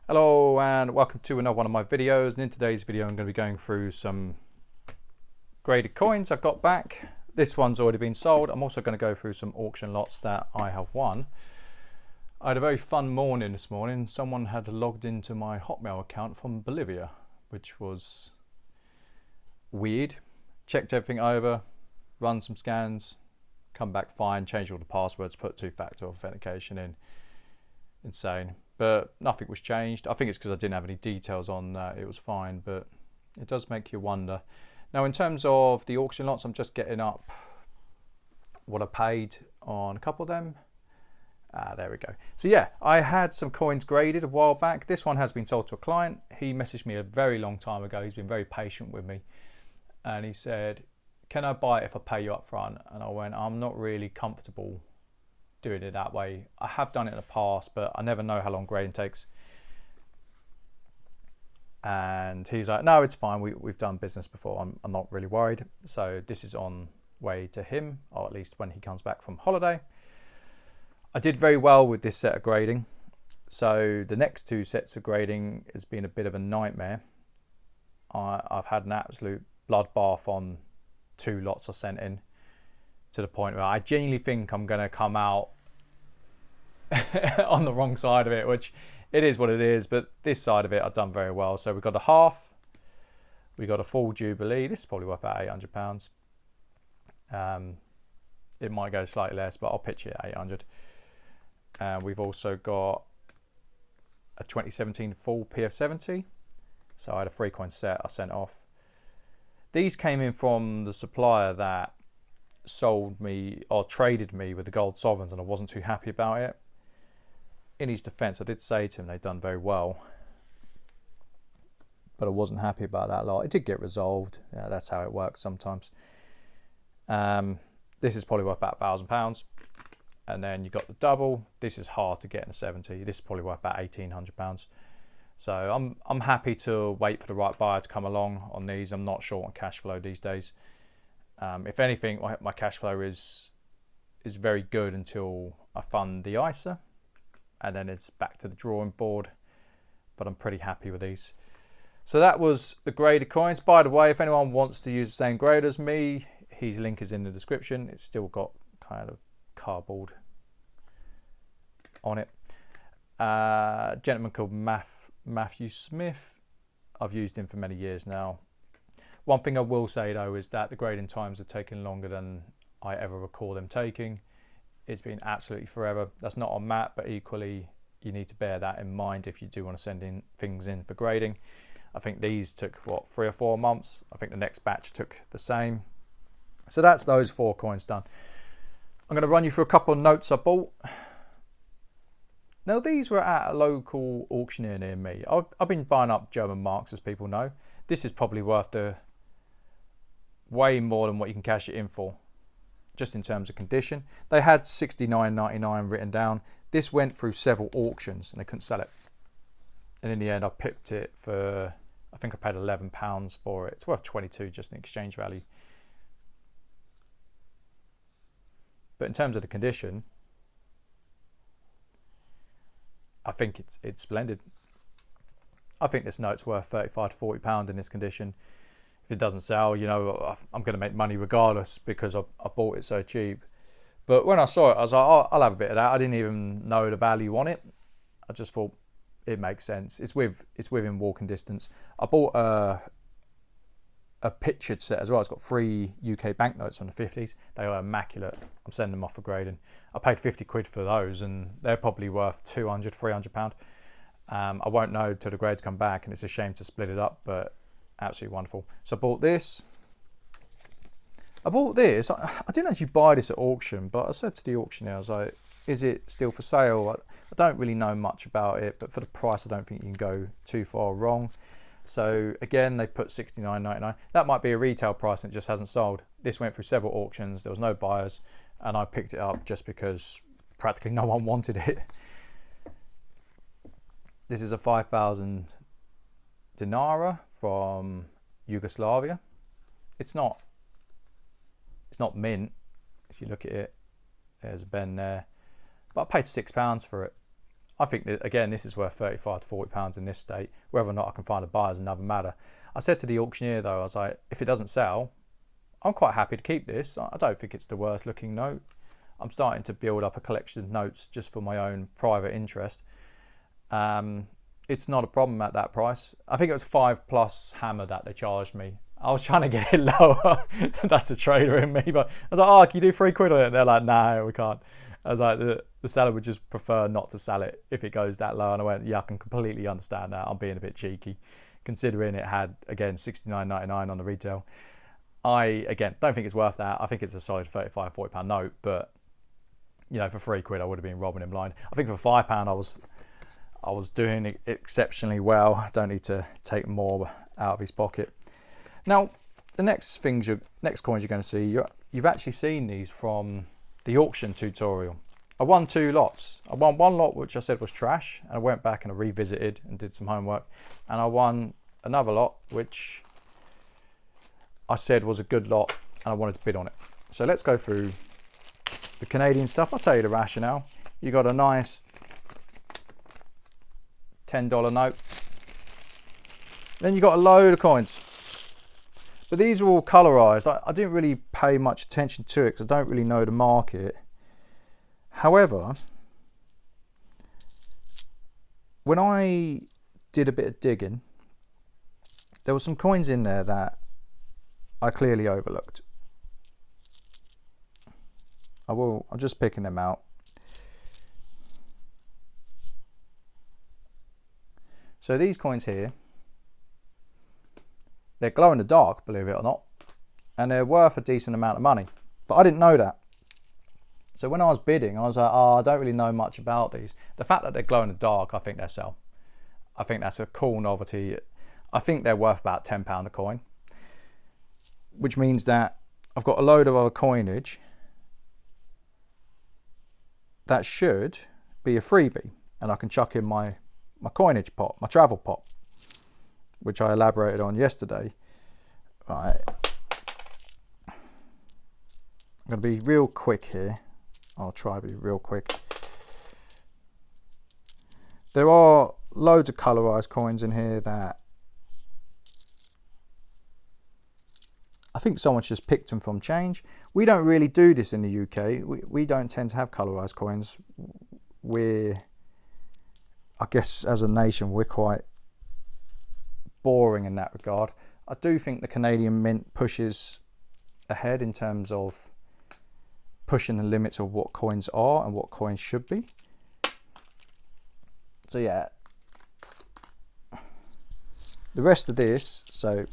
Hello and welcome to another one of my videos, and in today's video I'm going to be going through some graded coins I got back. This one's already been sold. I'm also going to go through some auction lots that I have won. I had a very fun morning this morning. Someone had logged into my Hotmail account from Bolivia, which was weird. Checked everything over, run some scans, come back fine, changed all the passwords, put two-factor authentication in. Insane. But nothing was changed. I think it's because I didn't have any details on that. It was fine, but it does make you wonder. Now, in terms of the auction lots, I'm just getting up what I paid on a couple of them. There we go. So yeah, I had some coins graded a while back. This one has been sold to a client. He messaged me a very long time ago. He's been very patient with me. And he said, can I buy it if I pay you up front? And I went, I'm not really comfortable doing it that way. I have done it in the past, but I never know how long grading takes. And he's like, no, it's fine. We've done business before. I'm not really worried. So this is on way to him, or at least when he comes back from holiday. I did very well with this set of grading. So the next two sets of grading has been a bit of a nightmare. I've had an absolute bloodbath on two lots I sent in, to the point where I genuinely think I'm going to come out on the wrong side of it, which it is what it is, but this side of it I've done very well. So we've got a half, we got a full Jubilee. This is probably worth about £800. It might go slightly less, but I'll pitch it at 800. We've also got a 2017 full PF70. So I had a 3-coin set I sent off. These came in from the supplier that sold me or traded me with the gold sovereigns, and I wasn't too happy about it. In his defense, I did say to him they'd done very well, but I wasn't happy about that lot. It did get resolved. Yeah, that's how it works sometimes. This is probably worth about £1,000. And then you got the double. This is hard to get in a 70. This is probably worth about £1,800. So I'm happy to wait for the right buyer to come along on these. I'm not short on cash flow these days. If anything, my cash flow is very good until I fund the ISA, and then it's back to the drawing board. But I'm pretty happy with these. So that was the graded coins. By the way, if anyone wants to use the same grade as me, his link is in the description. It's still got kind of cardboard on it. A gentleman called Matthew Smith. I've used him for many years now. One thing I will say though is that the grading times are taking longer than I ever recall them taking. It's been absolutely forever. That's not on Matt, but equally you need to bear that in mind if you do want to send in things in for grading. I think these took, what, 3 or 4 months. I think the next batch took the same. So that's those 4 coins done. I'm going to run you through a couple of notes I bought. Now these were at a local auctioneer near me. I've been buying up German marks, as people know. This is probably worth way more than what you can cash it in for, just in terms of condition. They had $69.99 written down. This went through several auctions and they couldn't sell it. And in the end I picked it for, I think I paid £11 for it. It's worth 22 just in exchange value. But in terms of the condition, I think it's splendid. I think this note's worth £35 to £40 in this condition. If it doesn't sell, you know, I'm going to make money regardless because I bought it so cheap. But when I saw it, I was like, oh, I'll have a bit of that. I didn't even know the value on it. I just thought it makes sense. It's within walking distance. I bought a pictured set as well. It's got 3 UK banknotes from the 50s. They are immaculate. I'm sending them off for grading. I paid 50 quid for those, and they're probably worth £200, £300. I won't know till the grades come back, and it's a shame to split it up, but absolutely wonderful. So I bought this. I didn't actually buy this at auction, but I said to the auctioneer, I was like, is it still for sale? I don't really know much about it, but for the price, I don't think you can go too far wrong. So again, they put $69.99. That might be a retail price and it just hasn't sold. This went through several auctions. There was no buyers, and I picked it up just because practically no one wanted it. This is a 5,000 dinara from Yugoslavia. It's not mint. If you look at it, there's a bend there. But I paid £6 for it. I think that, again, this is worth 35 to 40 pounds in this state. Whether or not I can find a buyer is another matter. I said to the auctioneer though, I was like, if it doesn't sell, I'm quite happy to keep this. I don't think it's the worst looking note. I'm starting to build up a collection of notes just for my own private interest. It's not a problem at that price. I think it was 5+ hammer that they charged me. I was trying to get it lower. That's the trader in me. But I was like, oh, can you do £3 on it? And they're like, no, we can't. I was like, the seller would just prefer not to sell it if it goes that low. And I went, yeah, I can completely understand that. I'm being a bit cheeky, considering it had, again, $69.99 on the retail. I, again, don't think it's worth that. I think it's a solid 35, £40 note. But, you know, for £3 I would have been robbing him blind. I think for £5 I was doing exceptionally well. I don't need to take more out of his pocket. Now, the next coins you're going to see, you've actually seen these from the auction tutorial. I won 2 lots. I won one lot which I said was trash, and I went back and I revisited and did some homework, and I won another lot which I said was a good lot and I wanted to bid on it. So let's go through the Canadian stuff. I'll tell you the rationale. You got a nice $10 note. Then you got a load of coins. But these are all colorized. I didn't really pay much attention to it because I don't really know the market. However, when I did a bit of digging, there were some coins in there that I clearly overlooked. I'm just picking them out. So these coins here, they're glow in the dark, believe it or not, and they're worth a decent amount of money. But I didn't know that. So when I was bidding, I was like, oh, I don't really know much about these. The fact that they're glow in the dark, I think they'll sell. I think that's a cool novelty. I think they're worth about £10 a coin, which means that I've got a load of other coinage that should be a freebie, and I can chuck in my coinage pot, my travel pot, which I elaborated on yesterday. Right, I'm going to be real quick here. I'll try to be real quick. There are loads of colorized coins in here that I think someone's just picked them from change. We don't really do this in the UK. We don't tend to have colorized coins. I guess as a nation, we're quite boring in that regard. I do think the Canadian Mint pushes ahead in terms of pushing the limits of what coins are and what coins should be. So yeah, the rest of this, so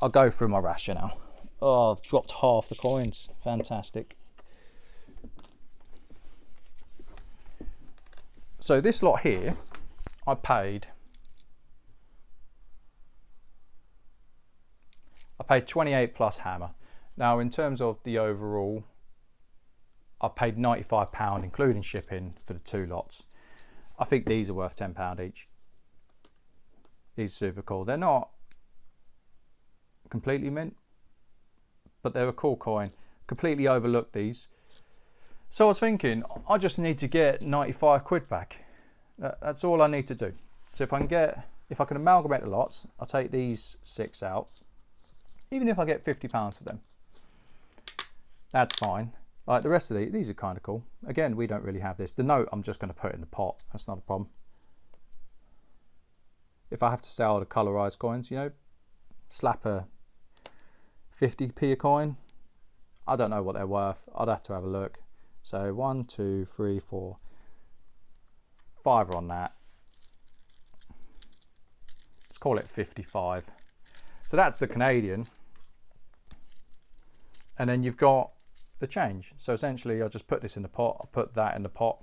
I'll go through my rationale. Oh, I've dropped half the coins. Fantastic. So this lot here, I paid 28 plus hammer. Now in terms of the overall, I paid £95 including shipping for the 2 lots. I think these are worth £10 each. These are super cool. They're not completely mint, but they're a cool coin. Completely overlooked these. So I was thinking, I just need to get 95 quid back. That's all I need to do. So if I can amalgamate the lots, I'll take these 6 out. Even if I get £50 for them, that's fine. Like the rest of these are kind of cool. Again, we don't really have this. The note, I'm just going to put in the pot. That's not a problem. If I have to sell the colorized coins, you know, slap a 50p a coin. I don't know what they're worth. I'd have to have a look. So 1, 2, 3, 4, 5 on that. Let's call it 55. So that's the Canadian. And then you've got the change. So essentially I'll just put this in the pot. I'll put that in the pot.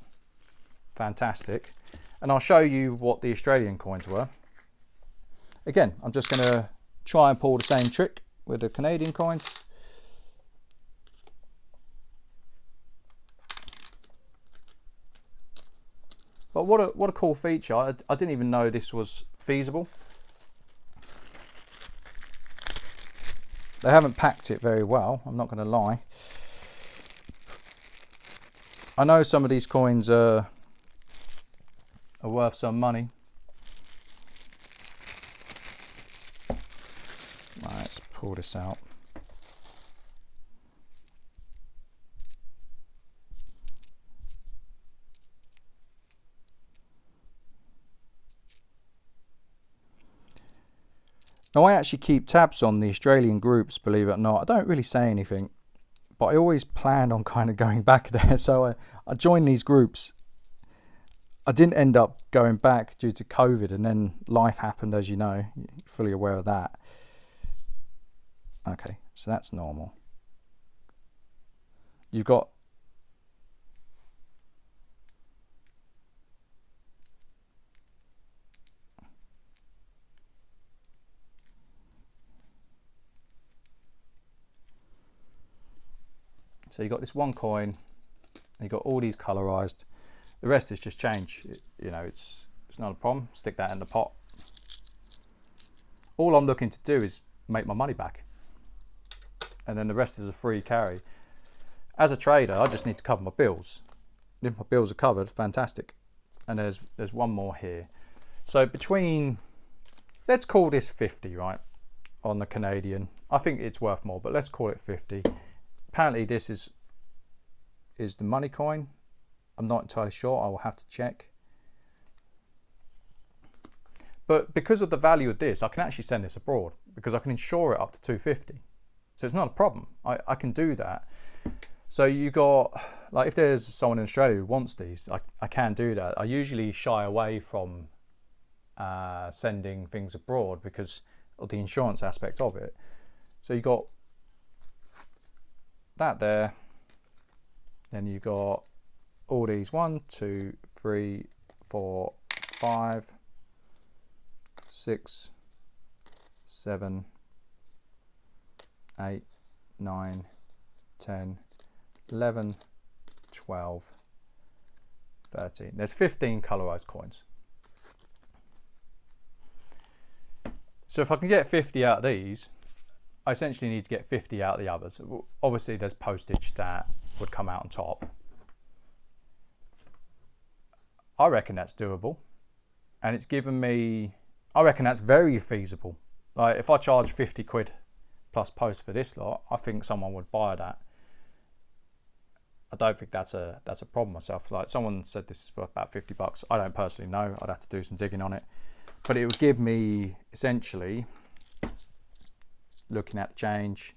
Fantastic. And I'll show you what the Australian coins were. Again, I'm just going to try and pull the same trick with the Canadian coins. But what a cool feature. I didn't even know this was feasible. They haven't packed it very well, I'm not going to lie. I know some of these coins are are worth some money. Right, let's pull this out. Now I actually keep tabs on the Australian groups, believe it or not. I don't really say anything, but I always plan on kind of going back there. So I joined these groups. I didn't end up going back due to COVID, and then life happened, as you know. You're fully aware of that. Okay, so that's normal. You've got so you've got this one coin, you've got all these colorized. The rest is just change. You know, it's not a problem. Stick that in the pot. All I'm looking to do is make my money back, and then the rest is a free carry. As a trader, I just need to cover my bills. And if my bills are covered, fantastic. And there's one more here. So between, let's call this 50, right, on the Canadian. I think it's worth more, but let's call it 50. Apparently this is the money coin. I'm not entirely sure. I will have to check. But because of the value of this, I can actually send this abroad because I can insure it up to 250. So it's not a problem. I can do that. So you got, like, if there's someone in Australia who wants these, I can do that. I usually shy away from sending things abroad because of the insurance aspect of it. So you got that there. Then you got all these 1, 2, 3, 4, 5, 6, 7, 8, 9, 10, 11, 12, 13. There's 15 colorized coins. So if I can get 50 out of these, I essentially need to get 50 out of the others. Obviously there's postage that would come out on top. I reckon that's doable, and it's given me, I reckon that's very feasible. Like if I charge 50 quid plus post for this lot, I think someone would buy that. I don't think that's a problem myself. Like someone said this is worth about 50 bucks. I don't personally know. I'd have to do some digging on it, but it would give me essentially, looking at the change,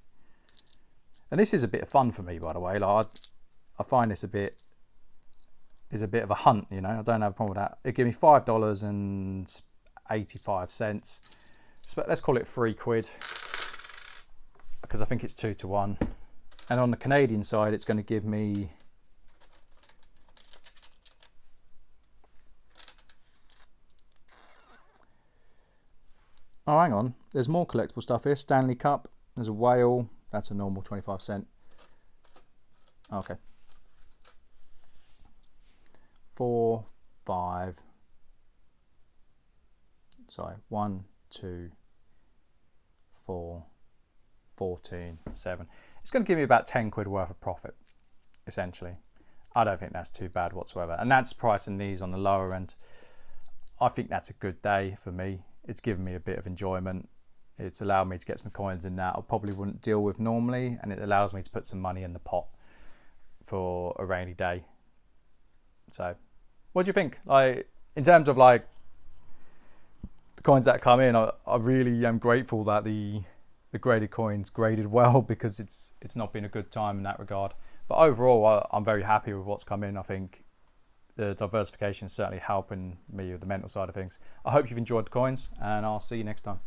and this is a bit of fun for me, by the way. Like I find this a bit of a hunt, you know. I don't have a problem with that. It gave me $5.85. So let's call it 3 quid because I think it's 2 to 1. And on the Canadian side, it's going to give me oh, hang on. There's more collectible stuff here. Stanley Cup. There's a whale. That's a normal 25 cent. Okay. 4, 5. Sorry. 1, 2, 4, 14, 7. It's going to give me about 10 quid worth of profit, essentially. I don't think that's too bad whatsoever. And that's pricing these on the lower end. I think that's a good day for me. It's given me a bit of enjoyment. It's allowed me to get some coins in that I probably wouldn't deal with normally, and it allows me to put some money in the pot for a rainy day. So, what do you think? Like, in terms of like the coins that come in, I really am grateful that the graded coins graded well, because it's not been a good time in that regard. But overall, I'm very happy with what's come in. I think the diversification is certainly helping me with the mental side of things. I hope you've enjoyed the coins, and I'll see you next time.